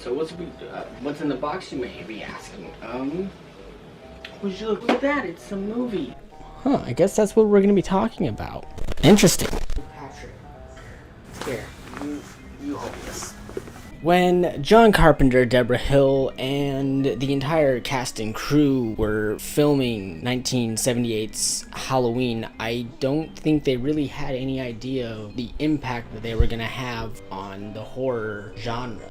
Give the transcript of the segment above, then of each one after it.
So what's in the box, you may be asking? Would you look at that? It's a movie. Huh, I guess that's what we're gonna be talking about. Interesting. Patrick. Here, you hold this. When John Carpenter, Deborah Hill, and the entire cast and crew were filming 1978's Halloween, I don't think they really had any idea of the impact that they were going to have on the horror genre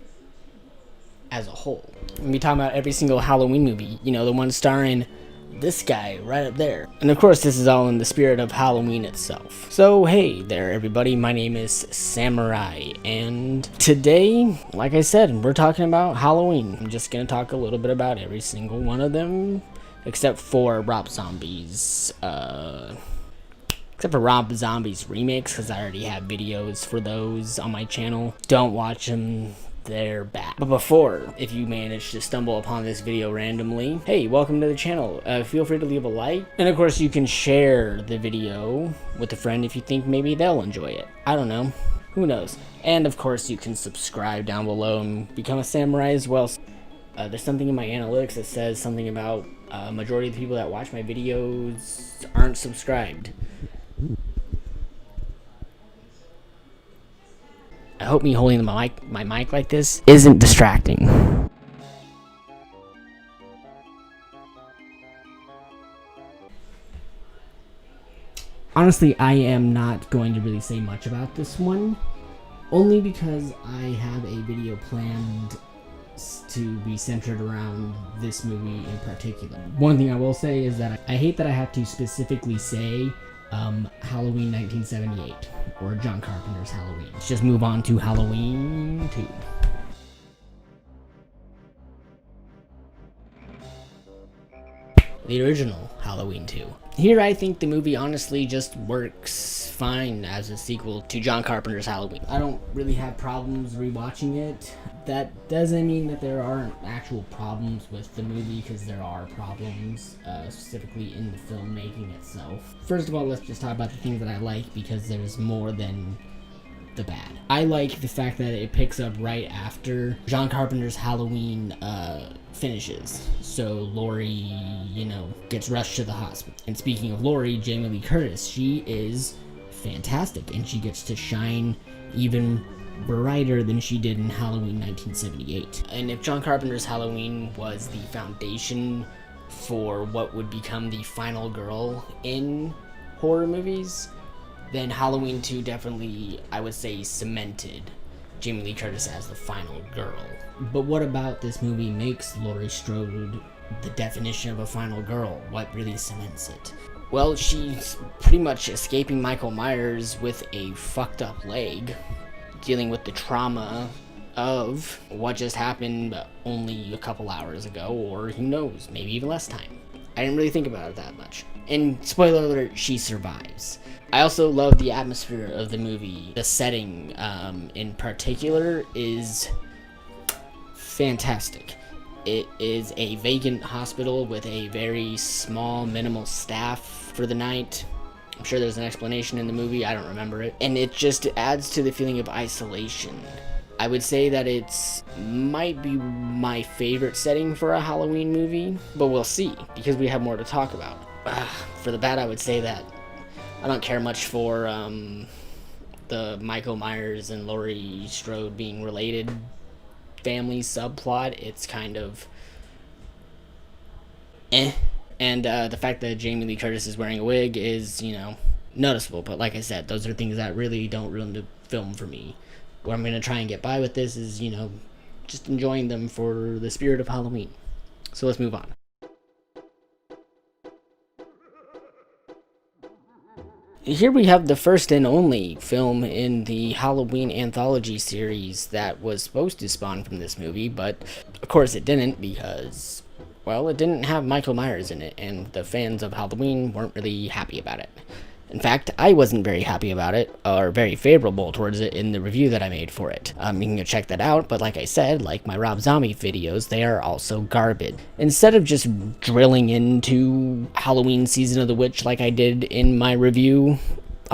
as a whole. We'll be talking about every single Halloween movie, you know, the one starring this guy right up there. And of course, this is all in the spirit of Halloween itself. So hey there everybody, my name is Samurai, and today, like I said, we're talking about Halloween. I'm just gonna talk a little bit about every single one of them, except for Rob Zombie's remakes, because I already have videos for those on my channel. Don't watch them. They're bad. But before, if you manage to stumble upon this video randomly, hey, welcome to the channel. Feel free to leave a like. And of course, you can share the video with a friend if you think maybe they'll enjoy it. I don't know. Who knows? And of course, you can subscribe down below and become a samurai as well. There's something in my analytics that says something about majority of the people that watch my videos aren't subscribed. I hope me holding my mic like this isn't distracting. Honestly, I am not going to really say much about this one, only because I have a video planned to be centered around this movie in particular. One thing I will say is that I hate that I have to specifically say Halloween 1978 or John Carpenter's Halloween. Let's just move on to Halloween 2. The original Halloween 2. Here I think the movie honestly just works fine as a sequel to John Carpenter's Halloween. I don't really have problems rewatching it. That doesn't mean that there aren't actual problems with the movie, because there are problems, specifically in the filmmaking itself. First of all, let's just talk about the things that I like, because there's more than the bad. I like the fact that it picks up right after John Carpenter's Halloween finishes. So Laurie, you know, gets rushed to the hospital. And speaking of Laurie, Jamie Lee Curtis, she is fantastic, and she gets to shine even brighter than she did in Halloween 1978. And if John Carpenter's Halloween was the foundation for what would become the final girl in horror movies, then Halloween 2 definitely, I would say, cemented Jamie Lee Curtis as the final girl. But what about this movie makes Laurie Strode the definition of a final girl? What really cements it? Well, she's pretty much escaping Michael Myers with a fucked up leg, dealing with the trauma of what just happened only a couple hours ago, or who knows, maybe even less time. I didn't really think about it that much. And spoiler alert, she survives. I also love the atmosphere of the movie. The setting, in particular, is fantastic. It is a vacant hospital with a very small, minimal staff for the night. I'm sure there's an explanation in the movie, I don't remember it. And it just adds to the feeling of isolation. I would say that it's might be my favorite setting for a Halloween movie, but we'll see, because we have more to talk about. For the bad, I would say that I don't care much for the Michael Myers and Laurie Strode being related family subplot. It's kind of eh. And the fact that Jamie Lee Curtis is wearing a wig is, you know, noticeable. But like I said, those are things that really don't ruin the film for me. What I'm going to try and get by with this is, you know, just enjoying them for the spirit of Halloween. So let's move on. Here we have the first and only film in the Halloween anthology series that was supposed to spawn from this movie, but of course it didn't, because, well, it didn't have Michael Myers in it, and the fans of Halloween weren't really happy about it. In fact, I wasn't very happy about it, or very favorable towards it in the review that I made for it. You can go check that out, but like I said, like my Rob Zombie videos, they are also garbage. Instead of just drilling into Halloween Season of the Witch like I did in my review,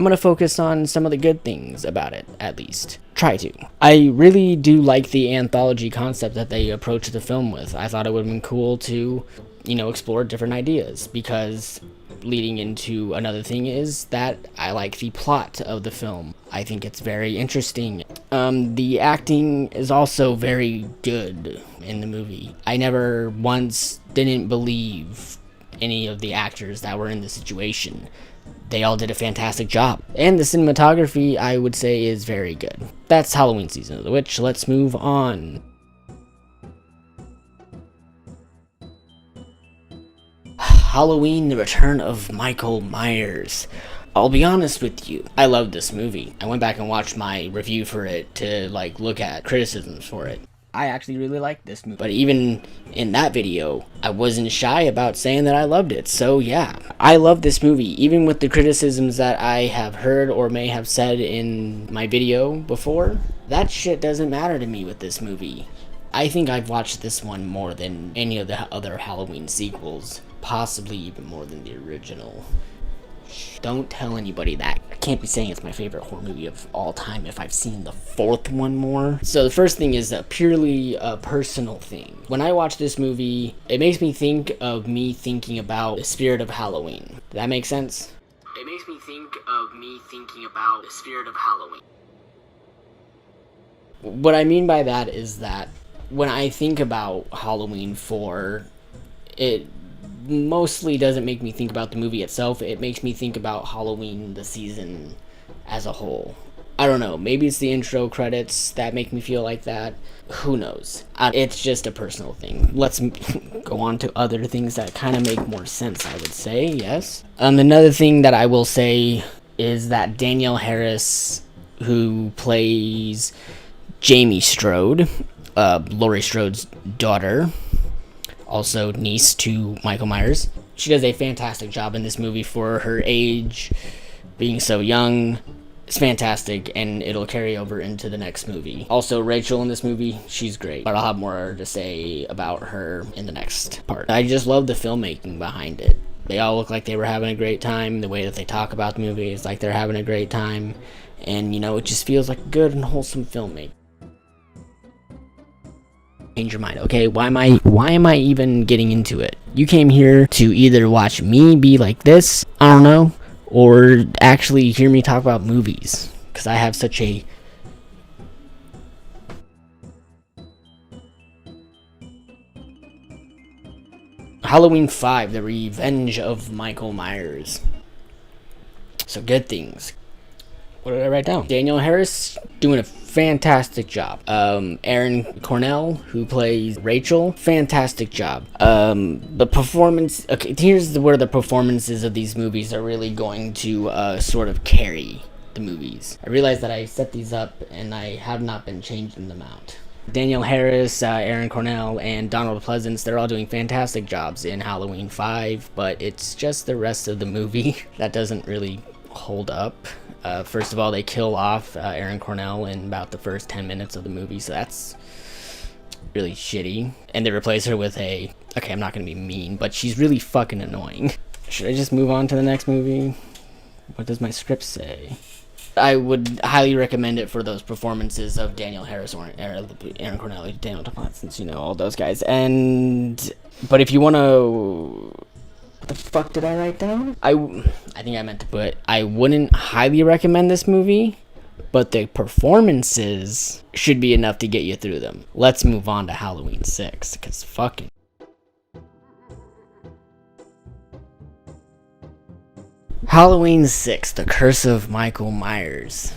I'm gonna focus on some of the good things about it, at least. Try to. I really do like the anthology concept that they approached the film with. I thought it would have been cool to, explore different ideas, because leading into another thing is that I like the plot of the film. I think it's very interesting. The acting is also very good in the movie. I never once didn't believe any of the actors that were in the situation. They all did a fantastic job. And the cinematography, I would say, is very good. That's Halloween Season of the Witch. Let's move on. Halloween, The Return of Michael Myers. I'll be honest with you, I love this movie. I went back and watched my review for it to look at criticisms for it. I actually really liked this movie. But even in that video, I wasn't shy about saying that I loved it. So yeah, I love this movie. Even with the criticisms that I have heard or may have said in my video before, that shit doesn't matter to me with this movie. I think I've watched this one more than any of the other Halloween sequels. Possibly even more than the original. Don't tell anybody that. I can't be saying it's my favorite horror movie of all time if I've seen the fourth one more. So the first thing is a purely personal thing. When I watch this movie, it makes me think of me thinking about the spirit of Halloween. Does that make sense? It makes me think of me thinking about the spirit of Halloween. What I mean by that is that when I think about Halloween 4, it mostly doesn't make me think about the movie itself. It makes me think about Halloween, the season as a whole. I don't know, maybe it's the intro credits that make me feel like that. Who knows? It's just a personal thing. Let's go on to other things that kind of make more sense, I would say, yes. Another thing that I will say is that Danielle Harris, who plays Jamie Strode, Laurie Strode's daughter, also niece to Michael Myers. She does a fantastic job in this movie for her age, being so young. It's fantastic, and it'll carry over into the next movie. Also, Rachel in this movie, she's great, but I'll have more to say about her in the next part. I just love the filmmaking behind it. They all look like they were having a great time. The way that they talk about the movie is like they're having a great time, and it just feels like good and wholesome filmmaking. Change your mind, okay? Why am I even getting into it? You came here to either watch me be like this, I don't know, or actually hear me talk about movies, because I have such a Halloween 5, The Revenge of Michael Myers. So good things. What did I write down? Danielle Harris doing a fantastic job. Erin Cornell, who plays Rachel, fantastic job. The performance. Okay, here's where the performances of these movies are really going to sort of carry the movies. I realize that I set these up and I have not been changing them out. Danielle Harris, Erin Cornell, and Donald Pleasance, they're all doing fantastic jobs in Halloween 5, but it's just the rest of the movie that doesn't really hold up. First of all, they kill off Erin Cornell in about the first 10 minutes of the movie, so that's really shitty. And they replace her with okay, I'm not gonna be mean, but she's really fucking annoying. Should I just move on to the next movie? What does my script say? I would highly recommend it for those performances of Danielle Harris or Erin Cornell, Daniel Pleasance, all those guys. But if you want to... What the fuck did I write down? I think I meant to put, I wouldn't highly recommend this movie, but the performances should be enough to get you through them. Let's move on to Halloween 6, because fucking... Halloween 6, The Curse of Michael Myers.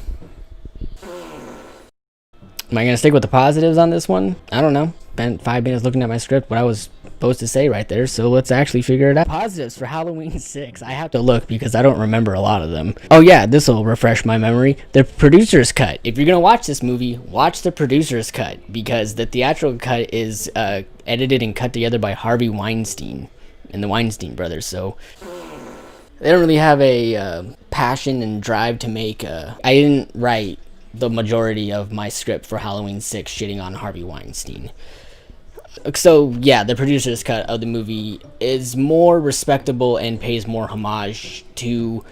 Am I going to stick with the positives on this one? I don't know. Spent 5 minutes looking at my script, what I was supposed to say right there, so let's actually figure it out. Positives for Halloween 6. I have to look because I don't remember a lot of them. Oh yeah, this will refresh my memory. The producer's cut. If you're going to watch this movie, watch the producer's cut, because the theatrical cut is edited and cut together by Harvey Weinstein and the Weinstein brothers, so... They don't really have a passion and drive to make I didn't write the majority of my script for Halloween 6 shitting on Harvey Weinstein. So, yeah, the producer's cut of the movie is more respectable and pays more homage to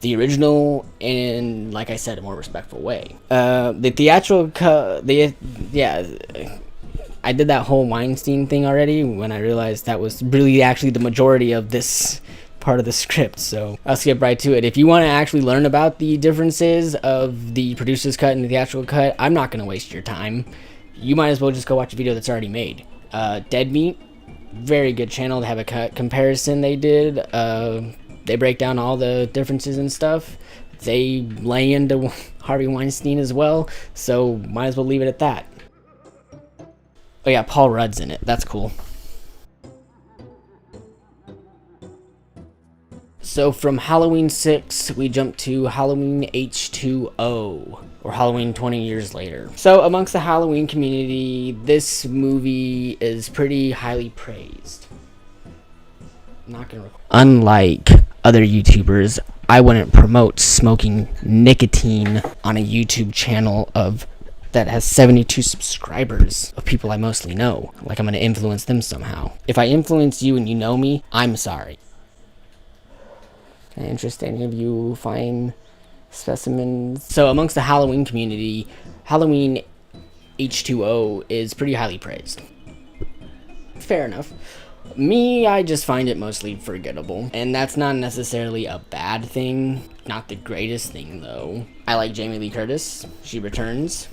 the original in, like I said, a more respectful way. The theatrical cut, I did that whole Weinstein thing already when I realized that was really actually the majority of this part of the script, so I'll skip right to it. If you want to actually learn about the differences of the producer's cut and the theatrical cut, I'm not going to waste your time. You might as well just go watch a video that's already made. Dead Meat, very good channel to have a cut comparison they did. They break down all the differences and stuff. They lay into Harvey Weinstein as well, so might as well leave it at that. Oh yeah, Paul Rudd's in it. That's cool. So from Halloween 6, we jump to Halloween H2O, or Halloween 20 years later. So amongst the Halloween community, this movie is pretty highly praised. Unlike other YouTubers, I wouldn't promote smoking nicotine on a YouTube channel that has 72 subscribers of people I mostly know. Like I'm gonna influence them somehow. If I influence you and you know me, I'm sorry. Can I interest any of you fine specimens? So amongst the Halloween community, Halloween H2O is pretty highly praised. Fair enough. Me, I just find it mostly forgettable. And that's not necessarily a bad thing. Not the greatest thing, though. I like Jamie Lee Curtis. She returns.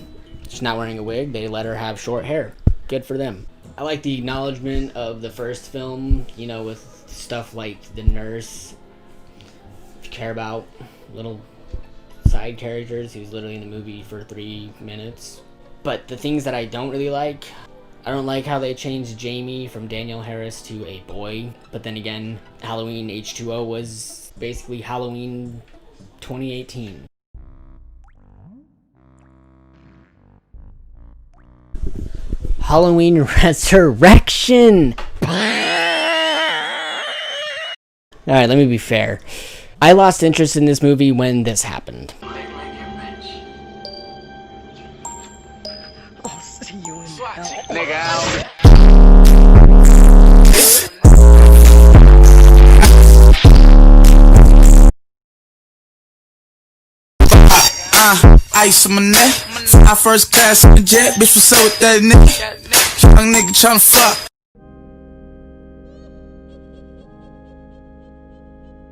She's not wearing a wig. They let her have short hair. Good for them. I like the acknowledgement of the first film, you know, with stuff like the nurse. If you care about little side characters, who's literally in the movie for 3 minutes. But the things that I don't really like, I don't like how they changed Jamie from Danielle Harris to a boy. But then again, Halloween H2O was basically Halloween 2018. Halloween Resurrection! Alright, let me be fair. I lost interest in this movie when this happened. I'll see you in hell. Nigga out. Ice on my neck. Fly first class in the jet. Bitch, what's up with that nigga? Young nigga tryna fuck.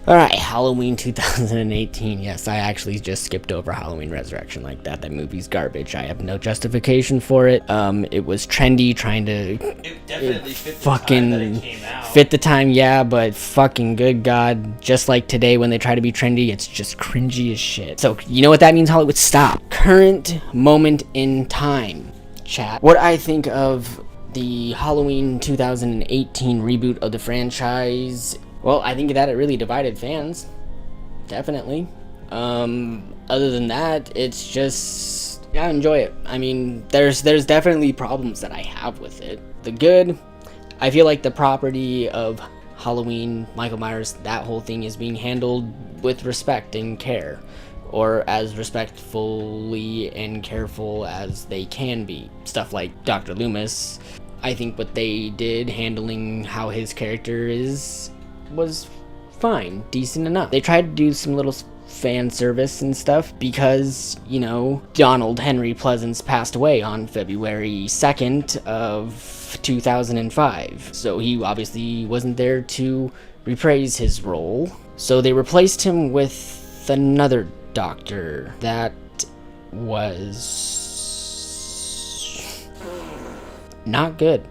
Alright, Halloween 2018. Yes, I actually just skipped over Halloween Resurrection like that. That movie's garbage. I have no justification for it. It was trendy, trying to... It definitely fit the time that it came out. Fit the time, yeah, but fucking good God. Just like today when they try to be trendy, it's just cringy as shit. So, you know what that means, Hollywood? Stop. Current moment in time, chat. What I think of the Halloween 2018 reboot of the franchise... Well, I think that it really divided fans. Definitely. Other than that, it's just... I enjoy it. I mean, there's definitely problems that I have with it. The good, I feel like the property of Halloween, Michael Myers, that whole thing is being handled with respect and care. Or as respectfully and careful as they can be. Stuff like Dr. Loomis. I think what they did, handling how his character is... was fine, decent enough. They tried to do some little fan service and stuff because, you know, Donald Henry Pleasance passed away on February 2nd of 2005. So he obviously wasn't there to reprise his role. So they replaced him with another doctor that was not good.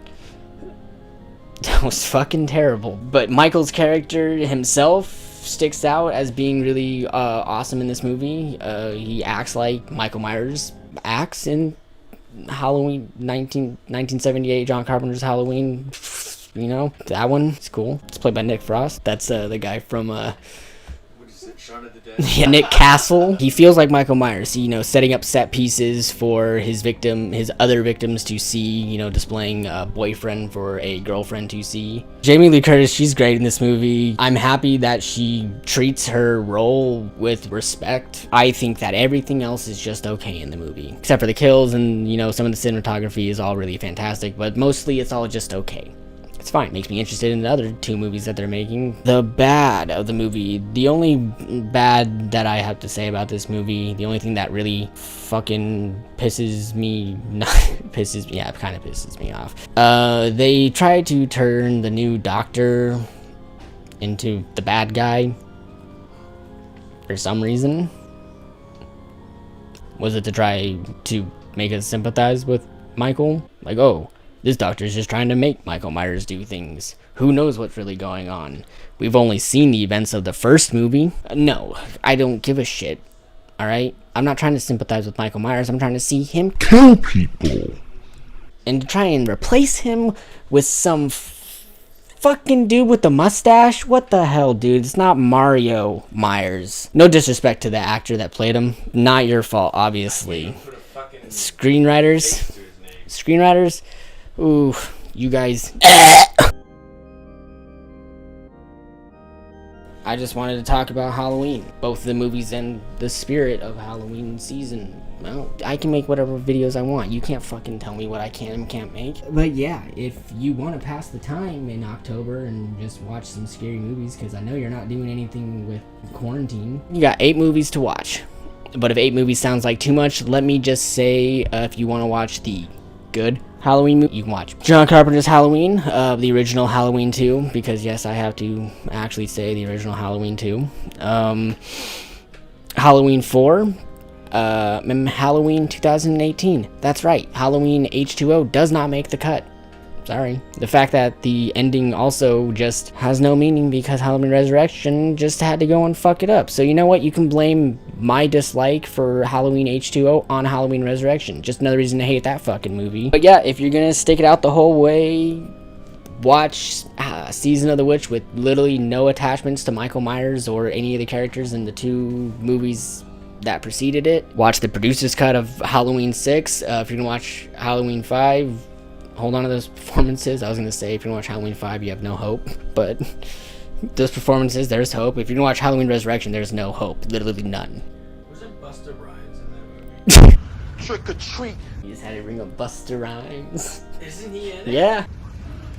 That was fucking terrible. But Michael's character himself sticks out as being really awesome in this movie. He acts like Michael Myers acts in Halloween 1978, John Carpenter's Halloween. You know, that one is cool. It's played by Nick Frost. That's the guy from... Shaun of the Dead. Yeah, Nick Castle. He feels like Michael Myers, you know, setting up set pieces for his other victims to see, you know, displaying a boyfriend for a girlfriend to see. Jamie Lee Curtis, she's great in this movie. I'm happy that she treats her role with respect. I think that everything else is just okay in the movie, except for the kills and, you know, some of the cinematography is all really fantastic, but mostly it's all just okay. It's fine. It makes me interested in the other 2 movies that they're making. The bad of the movie. The only bad that I have to say about this movie, the only thing that really fucking pisses me, yeah, it kind of pisses me off. They tried to turn the new Doctor into the bad guy for some reason. Was it to try to make us sympathize with Michael? Like, oh, this doctor's just trying to make Michael Myers do things. Who knows what's really going on? We've only seen the events of the first movie. No, I don't give a shit. Alright? I'm not trying to sympathize with Michael Myers. I'm trying to see him kill people. And to try and replace him with some fucking dude with the mustache? What the hell, dude? It's not Mario Myers. No disrespect to the actor that played him. Not your fault, obviously. Screenwriters? Screenwriters? Ooh, you guys. I just wanted to talk about Halloween. Both the movies and the spirit of Halloween season. Well, I can make whatever videos I want. You can't fucking tell me what I can and can't make. But yeah, if you want to pass the time in October and just watch some scary movies, because I know you're not doing anything with quarantine, you got 8 movies to watch. But if 8 movies sounds like too much, let me just say, if you want to watch the good Halloween movie, you can watch John Carpenter's Halloween, the original Halloween 2, because yes, I have to actually say the original Halloween 2. Halloween 4, Halloween 2018. That's right, Halloween H2O does not make the cut. Sorry. The fact that the ending also just has no meaning because Halloween Resurrection just had to go and fuck it up. So you know what? You can blame my dislike for Halloween H2O on Halloween Resurrection. Just another reason to hate that fucking movie. But yeah, if you're gonna stick it out the whole way, watch Season of the Witch with literally no attachments to Michael Myers or any of the characters in the 2 movies that preceded it. Watch the producer's cut of Halloween 6. If you're gonna watch Halloween 5, hold on to those performances. I was gonna say, if you watch Halloween 5, you have no hope, but those performances, there's hope. If you're gonna watch Halloween Resurrection, there's no hope. Literally none. Wasn't Busta Rhymes in that movie? Trick or treat, You just had to bring up Busta Rhymes. Isn't he in it? Yeah.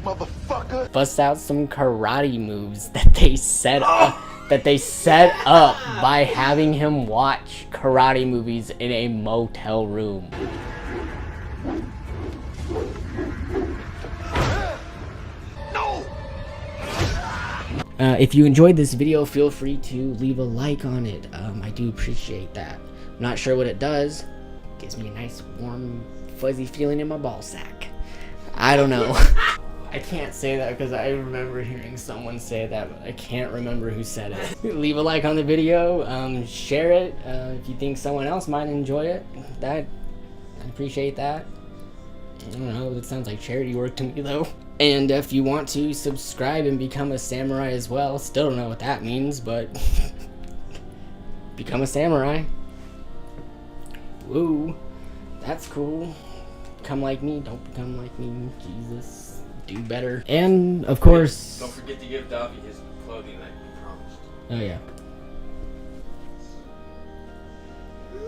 motherfucker. Bust out some karate moves that they set up. That they set up by having him watch karate movies in a motel room. If you enjoyed this video, feel free to leave a like on it. I do appreciate that. I'm not sure what it does. Gives me a nice, warm, fuzzy feeling in my ball sack. I don't know. I can't say that because I remember hearing someone say that, but I can't remember who said it. Leave a like on the video. Share it if you think someone else might enjoy it. I appreciate that. I don't know, it sounds like charity work to me though. And if you want to subscribe and become a samurai as well, still don't know what that means, but become a samurai. Woo, that's cool. Become like me, don't become like me, Jesus. Do better. And of course, Don't forget to give Davi his clothing that you promised. oh yeah.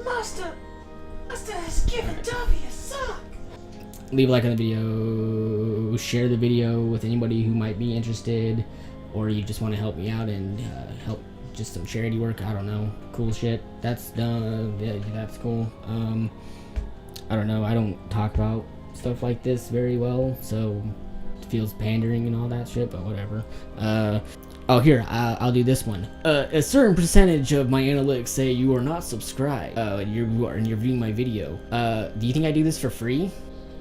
Master has given Davi a sock. Leave a like on the video, share the video with anybody who might be interested, or you just want to help me out and help just some charity work. I don't know, cool shit. That's done. Yeah, that's cool. I don't know. I don't talk about stuff like this very well, so it feels pandering and all that shit. But whatever. Oh, here, I'll do this one. A certain percentage of my analytics say you are not subscribed. And you're viewing my video. Do you think I do this for free?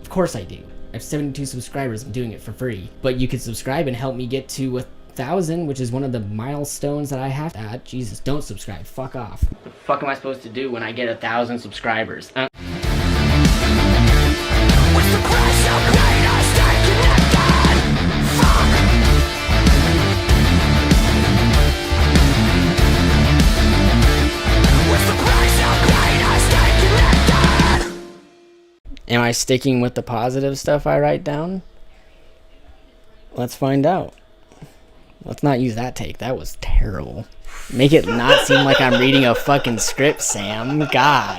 Of course I do. I have 72 subscribers. I'm doing it for free. But you could subscribe and help me get to 1,000, which is one of the milestones that I have to add. Jesus, don't subscribe. Fuck off. What the fuck am I supposed to do when I get 1,000 subscribers? What's the price of greater stay connected? Fuck! What's the price of greater stay connected? Am I sticking with the positive stuff I write down? Let's find out. Let's not use that take. That was terrible. Make it not seem like I'm reading a fucking script, Sam. God.